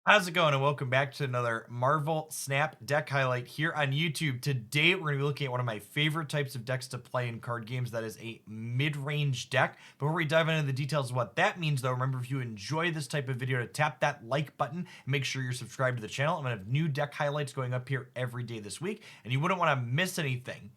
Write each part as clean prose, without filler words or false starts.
How's it going? And welcome back to another Marvel Snap deck highlight here on YouTube. Today, we're going to be looking at one of my favorite types of decks to play in card games. That is a mid-range deck. Before we dive into the details of what that means, though, remember if you enjoy this type of video to tap that like button and make sure you're subscribed to the channel. I'm going to have new deck highlights going up here every day this week, and you wouldn't want to miss anything.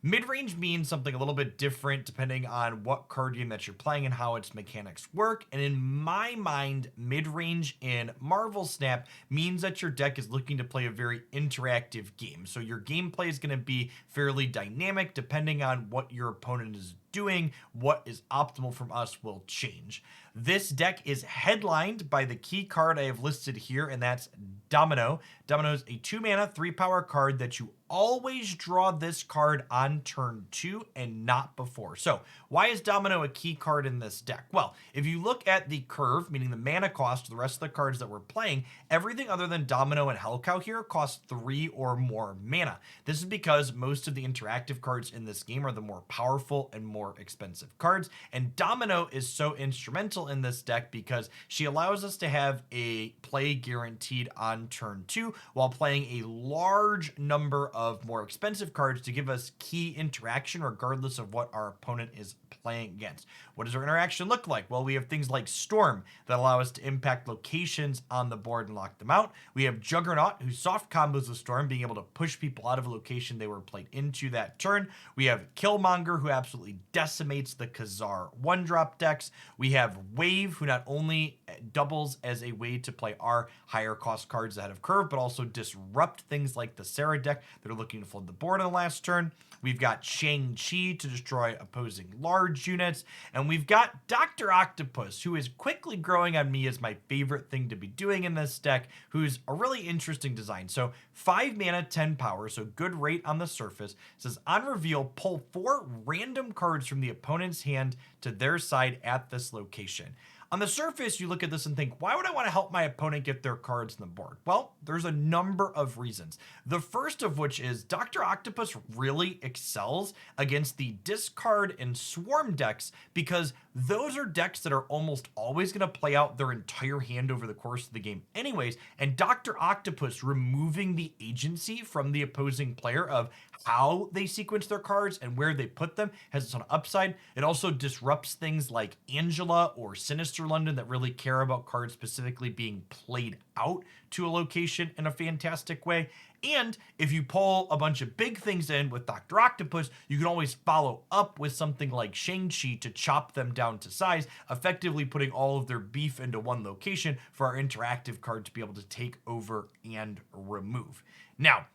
Mid-range means something a little bit different depending on what card game that you're playing and how its mechanics work. And in my mind, mid-range in Marvel Snap means that your deck is looking to play a very interactive game. So your gameplay is going to be fairly dynamic depending on what your opponent is doing. What is optimal from us will change. This deck is headlined by the key card I have listed here, and that's Domino. Domino is a 2-mana, 3-power card that you always draw this card on turn 2 and not before. So why is Domino a key card in this deck? Well, if you look at the curve, meaning the mana cost of the rest of the cards that we're playing, everything other than Domino and Hellcow here costs 3 or more mana. This is because most of the interactive cards in this game are the more powerful and more expensive cards, and Domino is so instrumental in this deck because she allows us to have a play guaranteed on turn 2 while playing a large number of more expensive cards to give us key interaction regardless of what our opponent is playing against. What does our interaction look like? Well, we have things like Storm that allow us to impact locations on the board and lock them out. We have Juggernaut, who soft combos with Storm, being able to push people out of a location they were played into that turn. We have Killmonger, who absolutely decimates the Khazar 1-drop decks. We have Wave, who not only doubles as a way to play our higher cost cards ahead of curve, but also disrupt things like the Sarah deck that are looking to flood the board on the last turn. We've got Shang-Chi to destroy opposing large units. And we've got Dr. Octopus, who is quickly growing on me as my favorite thing to be doing in this deck, who's a really interesting design. So 5 mana, 10 power, so good rate on the surface. It says on reveal, pull 4 random cards from the opponent's hand to their side at this location. On the surface, you look at this and think, why would I want to help my opponent get their cards on the board? Well, there's a number of reasons. The first of which is Dr. Octopus really excels against the discard and swarm decks because those are decks that are almost always going to play out their entire hand over the course of the game anyways, and Dr. Octopus removing the agency from the opposing player of how they sequence their cards and where they put them has a ton of upside. It also disrupts things like Angela or Sinister London that really care about cards specifically being played out to a location in a fantastic way. And if you pull a bunch of big things in with Dr. Octopus, you can always follow up with something like Shang-Chi to chop them down to size, effectively putting all of their beef into one location for our interactive card to be able to take over and remove. Now,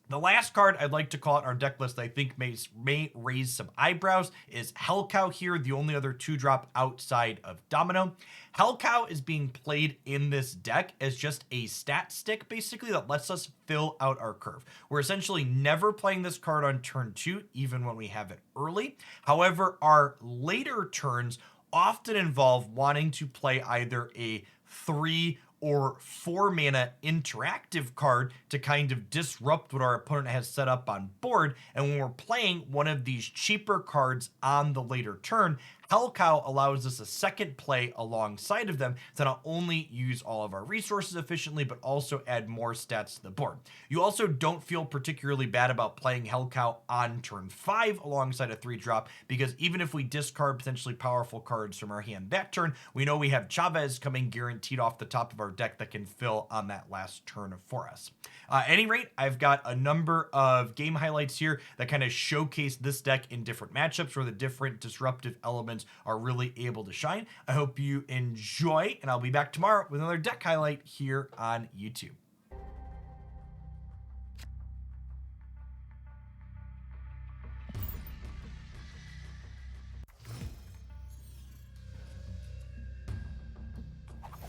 the last card I'd like to call out in our deck list that I think may raise some eyebrows is Hellcow here, the only other 2-drop outside of Domino. Hellcow is being played in this deck as just a stat stick, basically, that lets us fill out our curve. We're essentially never playing this card on turn 2, even when we have it early. However, our later turns often involve wanting to play either a 3 or 4 mana interactive card to kind of disrupt what our opponent has set up on board. And when we're playing one of these cheaper cards on the later turn, Hellcow allows us a second play alongside of them to not only use all of our resources efficiently, but also add more stats to the board. You also don't feel particularly bad about playing Hellcow on turn 5 alongside a 3-drop, because even if we discard potentially powerful cards from our hand that turn, we know we have Chavez coming guaranteed off the top of our deck that can fill on that last turn for us. At any rate, I've got a number of game highlights here that kind of showcase this deck in different matchups where the different disruptive elements are really able to shine. I hope you enjoy, and I'll be back tomorrow with another deck highlight here on YouTube.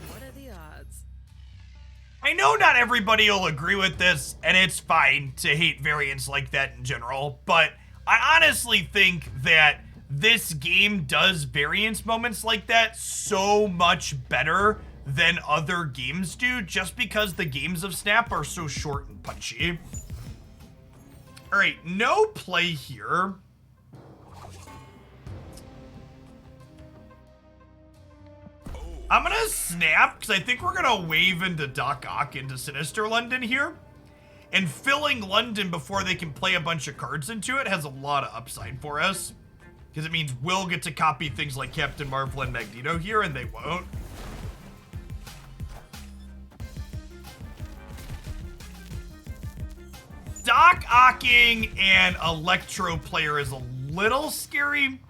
What are the odds? I know not everybody will agree with this, and it's fine to hate variants like that in general, but I honestly think that this game does variance moments like that so much better than other games do, just because the games of Snap are so short and punchy. All right, no play here. I'm gonna snap, because I think we're gonna wave into Doc Ock into Sinister London here. And filling London before they can play a bunch of cards into it has a lot of upside for us. Because it means we'll get to copy things like Captain Marvel and Magneto here, and they won't. Doc Ocking and Electro Player is a little scary,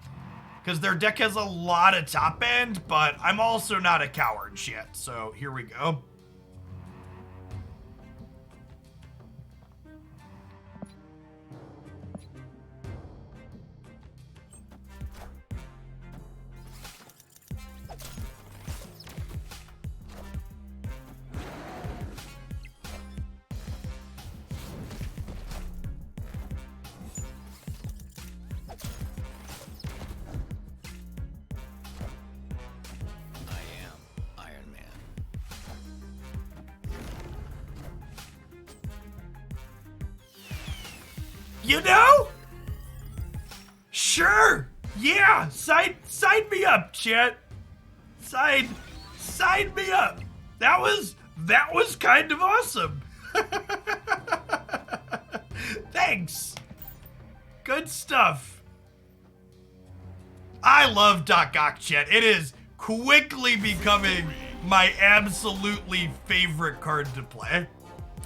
because their deck has a lot of top end, but I'm also not a coward yet, so here we go. You know? Sure. Yeah. Sign me up, chat. Sign me up. That was kind of awesome. Thanks. Good stuff. I love Doc Ock, chat. It is quickly becoming my absolutely favorite card to play.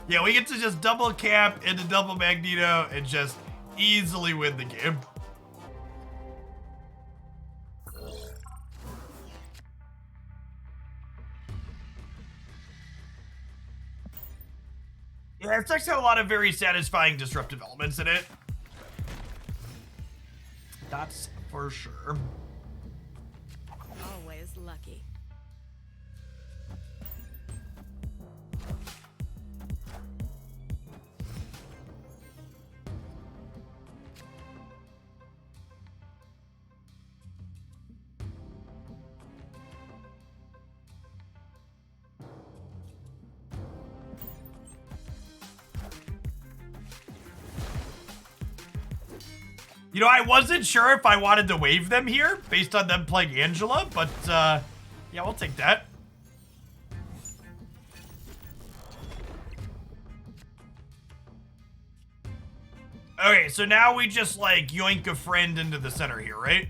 Yeah, we get to just double cap into double Magneto and just easily win the game. Yeah, it's actually got a lot of very satisfying disruptive elements in it. That's for sure. Always lucky. You know, I wasn't sure if I wanted to wave them here based on them playing Angela, but yeah, we'll take that. Okay, so now we just like yoink a friend into the center here, right?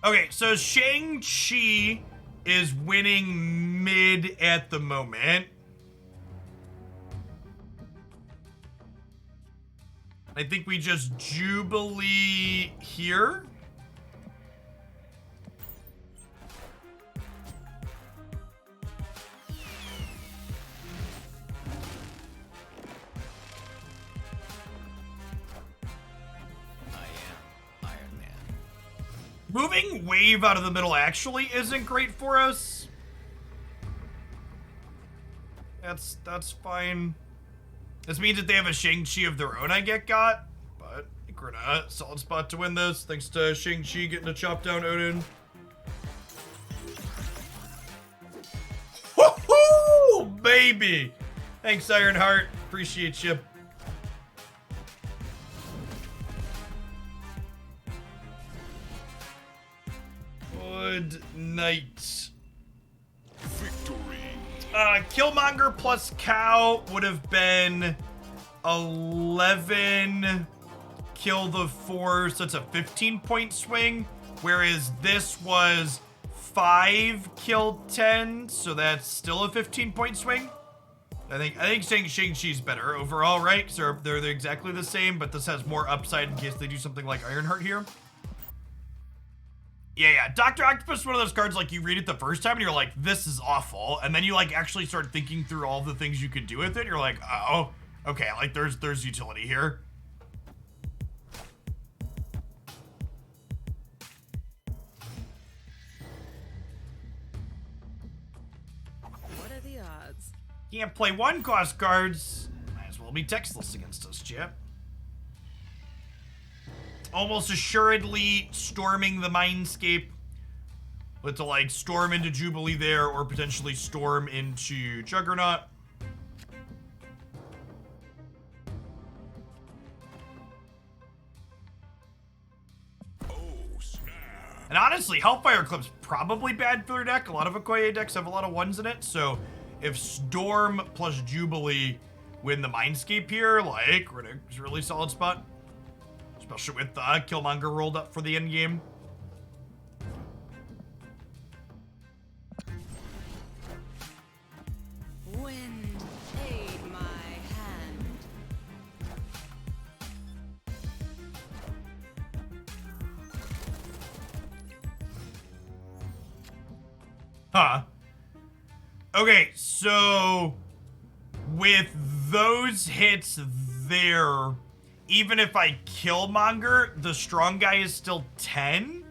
Okay, so Shang-Chi is winning mid at the moment. I think we just Jubilee here. Moving Wave out of the middle actually isn't great for us. That's fine. This means that they have a Shang-Chi of their own I got, but Grenade, solid spot to win this. Thanks to Shang-Chi getting to chop down Odin. Woohoo, baby! Thanks, Ironheart. Appreciate you. Good night. Victory. Killmonger plus Cow would have been 11 kill the 4, so it's a 15-point swing, whereas this was 5 kill 10, so that's still a 15-point swing. I think Shang-Chi's better overall, right? Because they're exactly the same, but this has more upside in case they do something like Ironheart here. Yeah. Dr. Octopus is one of those cards, like, you read it the first time and you're like, this is awful. And then you, like, actually start thinking through all the things you could do with it. You're like, oh, okay, like, there's utility here. What are the odds? Can't play 1-cost cards. Might as well be textless against us, chip. Almost assuredly storming the Mindscape. But to like storm into Jubilee there or potentially storm into Juggernaut. And honestly, Hellfire Clip's probably bad for their deck. A lot of Okoye decks have a lot of ones in it. So if Storm plus Jubilee win the Mindscape here, like, we're in a really solid spot. Especially with Killmonger rolled up for the end game. Wind aid my hand. Huh. Okay, so with those hits there, even if I Killmonger, the strong guy is still 10?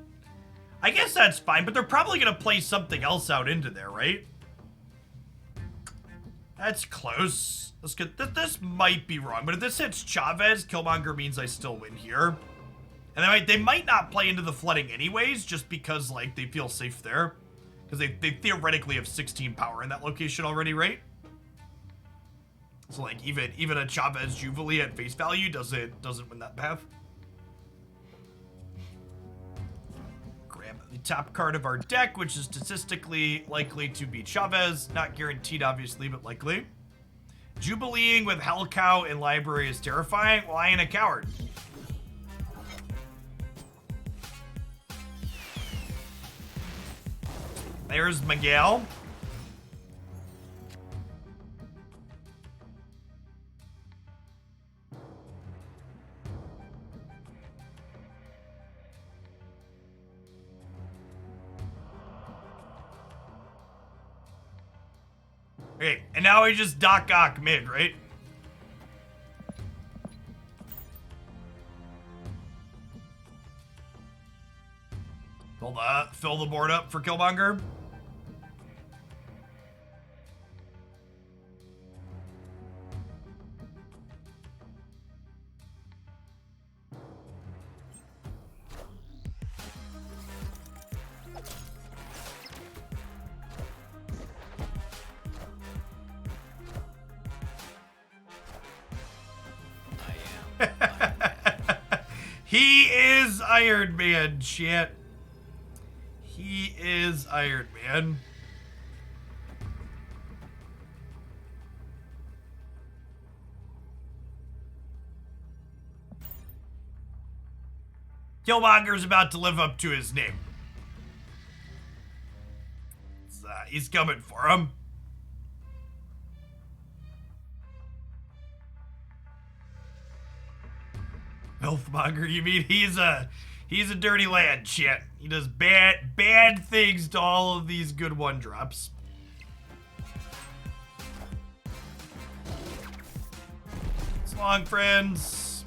I guess that's fine, but they're probably going to play something else out into there, right? That's close. Let's get this might be wrong, but if this hits Chavez, Killmonger means I still win here. And they might not play into the flooding anyways, just because like they feel safe there. Because they theoretically have 16 power in that location already, right? So like even a Chavez Jubilee at face value doesn't win that path. Grab the top card of our deck, which is statistically likely to be Chavez. Not guaranteed, obviously, but likely. Jubileeing with Hellcow in library is terrifying. Well, I ain't a coward. There's Miguel. Okay, and now we just Doc Ock mid, right? Fill the board up for Killmonger. He is Iron Man, shit. He is Iron Man. Killmonger's about to live up to his name. He's coming for him. Filthmonger, you mean he's a dirty lad, shit. He does bad things to all of these good 1-drops. So long, friends.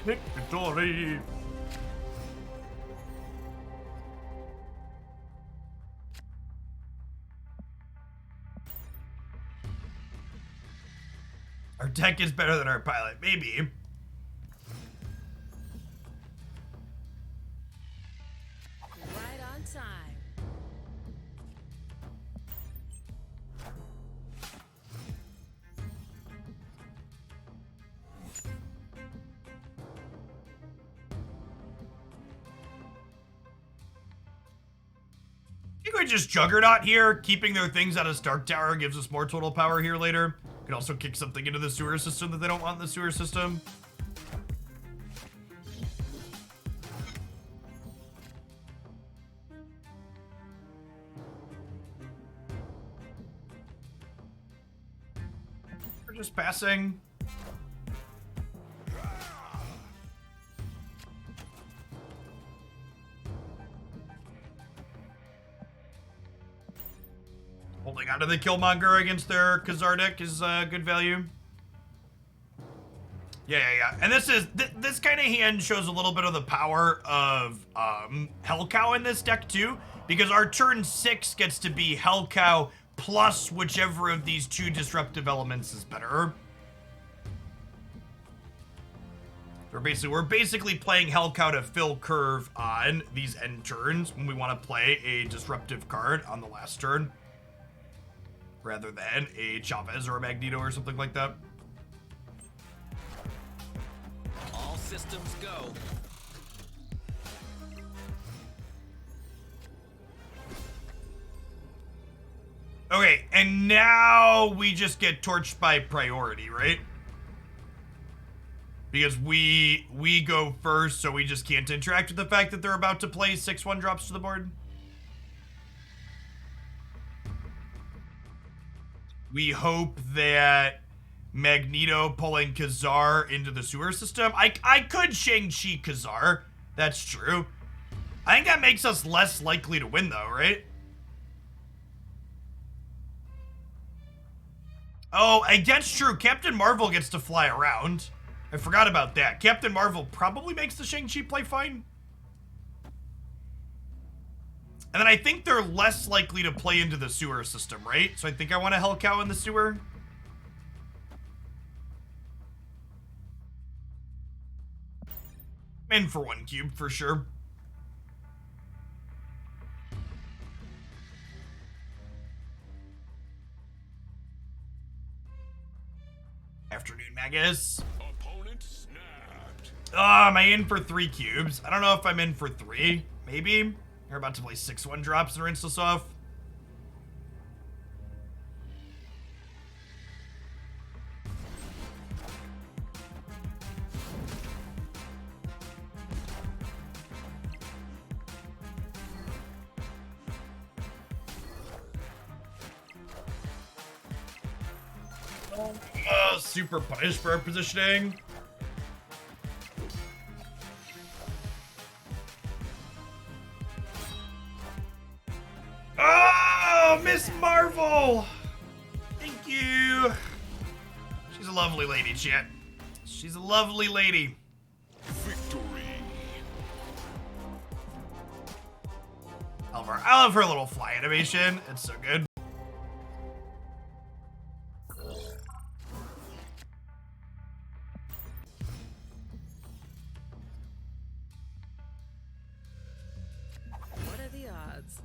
Victory. Our deck is better than our pilot, maybe. Right on time. I think we just Juggernaut here. Keeping their things out of Stark Tower gives us more total power here later. Could also kick something into the sewer system that they don't want in the sewer system. We're just passing. Holding onto the Killmonger against their Khazar deck is good value. Yeah. And this kind of hand shows a little bit of the power of Hell Cow in this deck too, because our turn 6 gets to be Hell Cow plus whichever of these 2 disruptive elements is better. We're basically playing Hell Cow to fill curve on these end turns when we want to play a disruptive card on the last turn, rather than a Chavez or a Magneto or something like that. All systems go. Okay, and now we just get torched by priority, right? Because we go first, so we just can't interact with the fact that they're about to play 6/1 drops to the board. We hope that Magneto pulling Khazar into the sewer system. I could Shang-Chi Khazar. That's true. I think that makes us less likely to win, though, right? Oh, that's true. Captain Marvel gets to fly around. I forgot about that. Captain Marvel probably makes the Shang-Chi play fine. And then I think they're less likely to play into the sewer system, right? So I think I want a Hell Cow in the sewer. In for 1 cube, for sure. Afternoon, Magus. Opponent snapped. Am I in for 3 cubes? I don't know if I'm in for 3. Maybe. They're about to play 6/1 drops and rinse us off. Super punished for our positioning. Oh, Miss Marvel! Thank you. She's a lovely lady, chat. She's a lovely lady. Victory. I love her little fly animation. It's so good. What are the odds?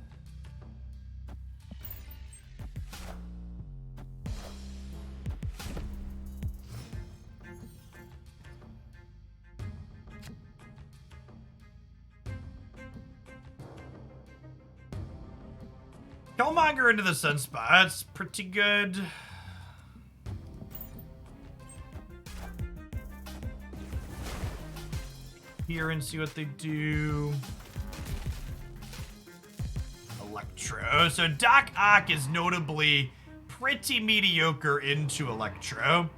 Killmonger into the Sunspot's pretty good. Here and see what they do. Electro. So Doc Ock is notably pretty mediocre into Electro.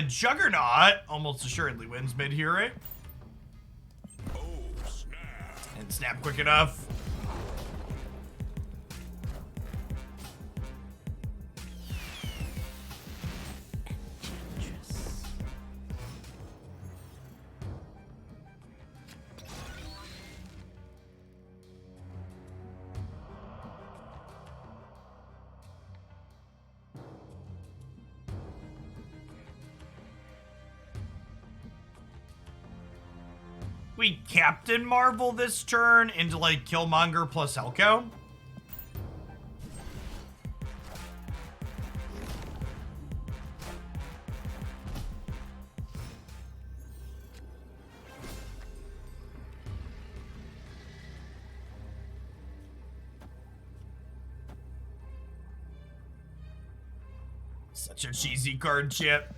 Juggernaut almost assuredly wins mid here, right? Oh, snap. And snap quick enough. We Captain Marvel this turn into like Killmonger plus Elko. Such a cheesy card, Chip.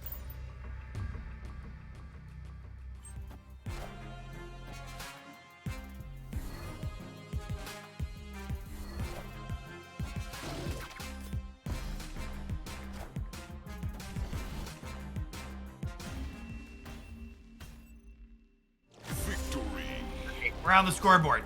Victory. We're on the scoreboard.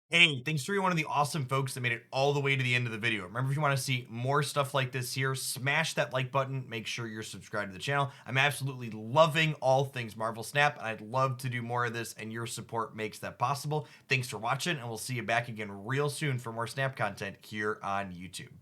Hey, thanks for being one of the awesome folks that made it all the way to the end of the video. Remember, if you want to see more stuff like this here, smash that like button. Make sure you're subscribed to the channel. I'm absolutely loving all things Marvel Snap, and I'd love to do more of this, and your support makes that possible. Thanks for watching, and we'll see you back again real soon for more Snap content here on YouTube.